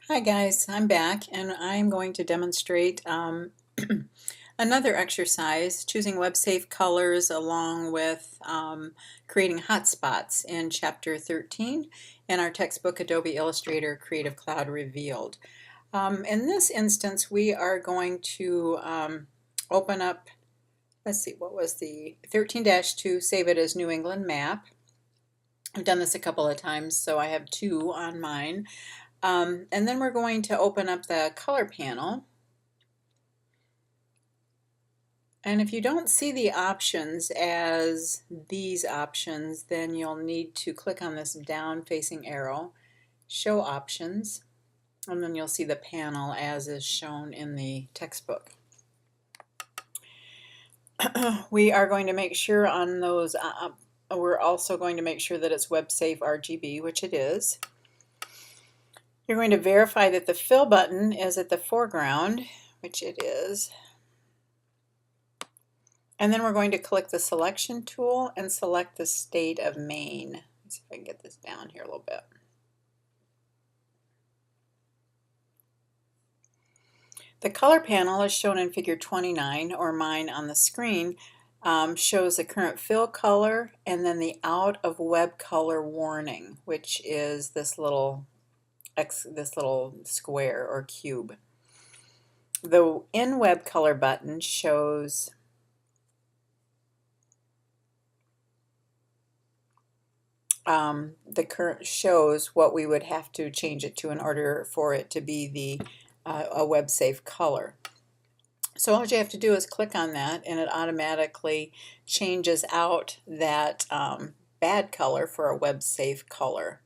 Hi guys, I'm back and I'm going to demonstrate another exercise, choosing web-safe colors along with creating hotspots in Chapter 13 in our textbook Adobe Illustrator Creative Cloud Revealed. In this instance, we are going to open up, let's see, what was the 13-2, save it as New England map. I've done this a couple of times, so I have two on mine. And then we're going to open up the color panel. And if you don't see the options as these options, then you'll need to click on this down facing arrow, show options, and then you'll see the panel as is shown in the textbook. We are going to make sure on those, we're also going to make sure that it's web safe RGB, which it is. You're going to verify that the fill button is at the foreground, which it is. And then we're going to click the selection tool and select the state of Maine. Let's see if I can get this down here a little bit. The color panel is shown in figure 29, or mine on the screen, shows the current fill color and then the out of web color warning, which is this little square or cube. The in web color button shows the current shows what we would have to change it to in order for it to be the a web safe color. So all you have to do is click on that and it automatically changes out that bad color for a web safe color.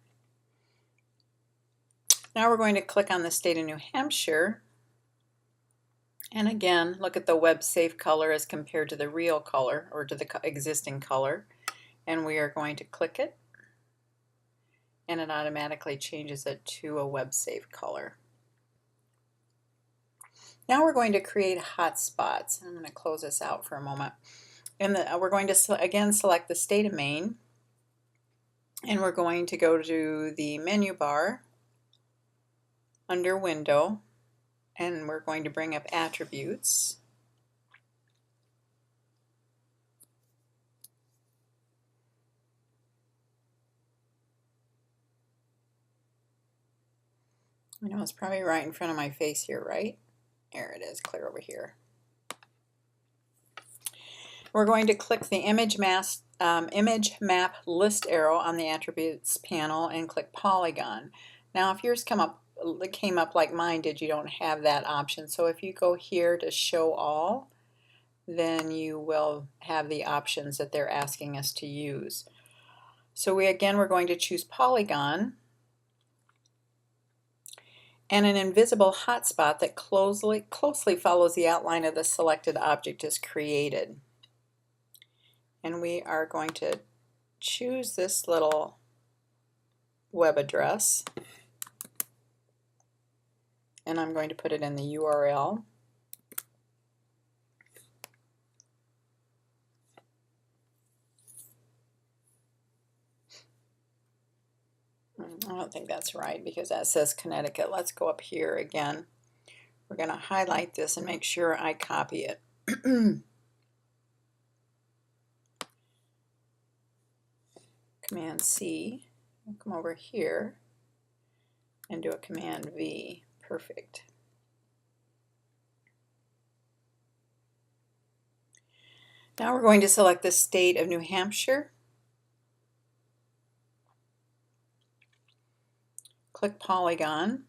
Now we're going to click on the state of New Hampshire, and again look at the web safe color as compared to the real color or to the existing color, and we are going to click it and it automatically changes it to a web safe color. Now we're going to create hotspots. I'm going to close this out for a moment. And we're going to again select the state of Maine, and we're going to go to the menu bar under Window, and we're going to bring up Attributes. I know it's probably right in front of my face here, right? There it is, clear over here. We're going to click the image map list arrow on the attributes panel and click polygon. Now if yours came up like mine did, you don't have that option. So if you go here to show all, then you will have the options that they're asking us to use. So we're going to choose polygon, and an invisible hotspot that closely follows the outline of the selected object is created. And we are going to choose this little web address, and I'm going to put it in the URL. I don't think that's right because that says Connecticut. Let's go up here again. We're going to highlight this and make sure I copy it. Command C, I'll come over here and do a Command V. Perfect. Now we're going to select the state of New Hampshire. Click polygon.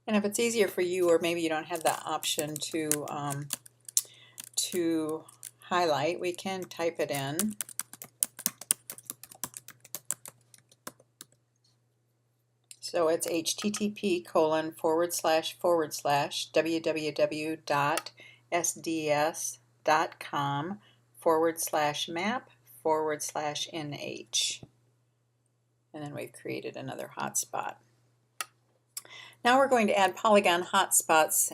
And if it's easier for you, or maybe you don't have that option to highlight, we can type it in. So it's http://www.sds.com/map/nh. And then we've created another hotspot. Now we're going to add polygon hotspots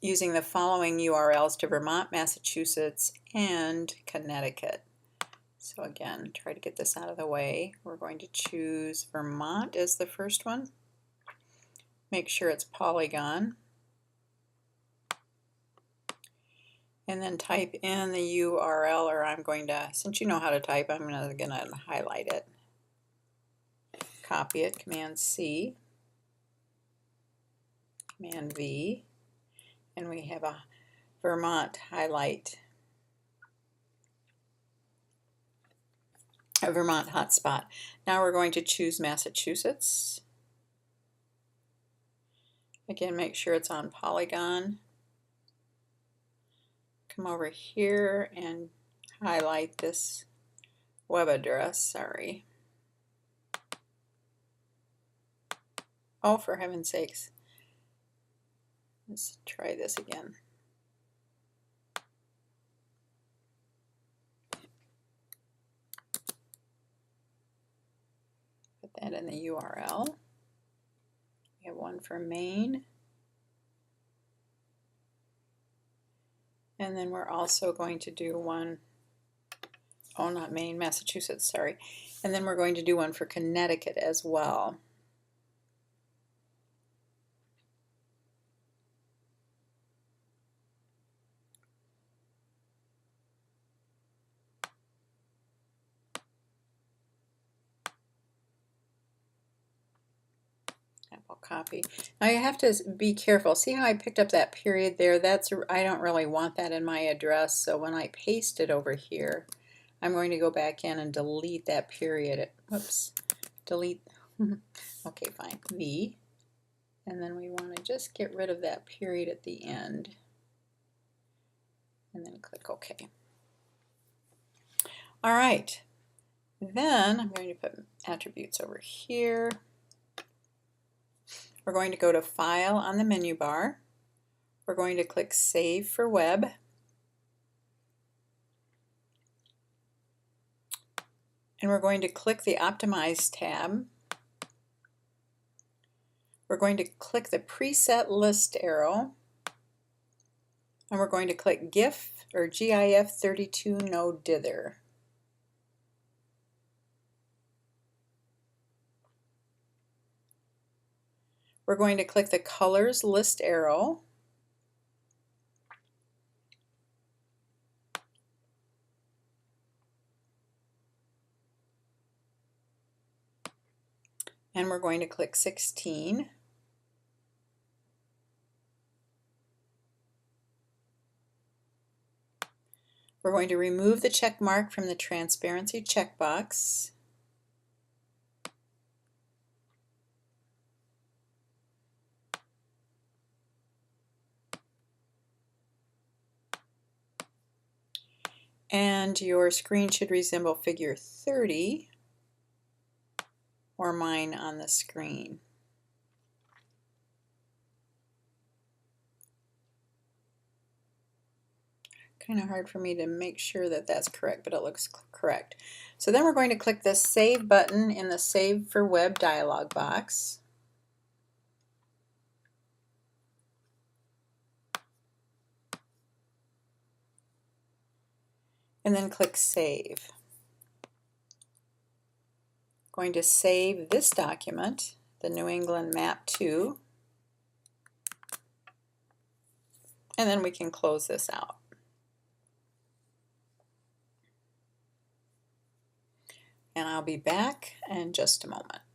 using the following URLs to Vermont, Massachusetts, and Connecticut. So again, try to get this out of the way. We're going to choose Vermont as the first one. Make sure it's polygon. And then type in the URL, or I'm going to, since you know how to type, I'm going to highlight it. Copy it, Command C, Command V, and we have a Vermont highlight, a Vermont hotspot. Now we're going to choose Massachusetts. Again, make sure it's on polygon. Come over here and highlight this web address, sorry. Oh, for heaven's sakes. Let's try this again. Put that in the URL. We have one for Maine. And then we're also going to do one, oh, not Maine, Massachusetts, sorry. And then we're going to do one for Connecticut as well. Apple copy. Now you have to be careful. See how I picked up that period there? I don't really want that in my address, so when I paste it over here, I'm going to go back in and delete that period. Whoops, delete. Okay, fine. V. And then we want to just get rid of that period at the end. And then click OK. All right. Then I'm going to put attributes over here. We're going to go to File on the menu bar. We're going to click Save for Web. And we're going to click the Optimize tab. We're going to click the Preset List arrow. And we're going to click GIF or GIF 32 No Dither. We're going to click the Colors List arrow. And we're going to click 16. We're going to remove the check mark from the transparency checkbox. And your screen should resemble figure 30 or mine on the screen. Kind of hard for me to make sure that that's correct, but it looks correct. So then we're going to click the Save button in the Save for Web dialog box. And then click Save. Going to save this document, the New England Map 2, and then we can close this out. And I'll be back in just a moment.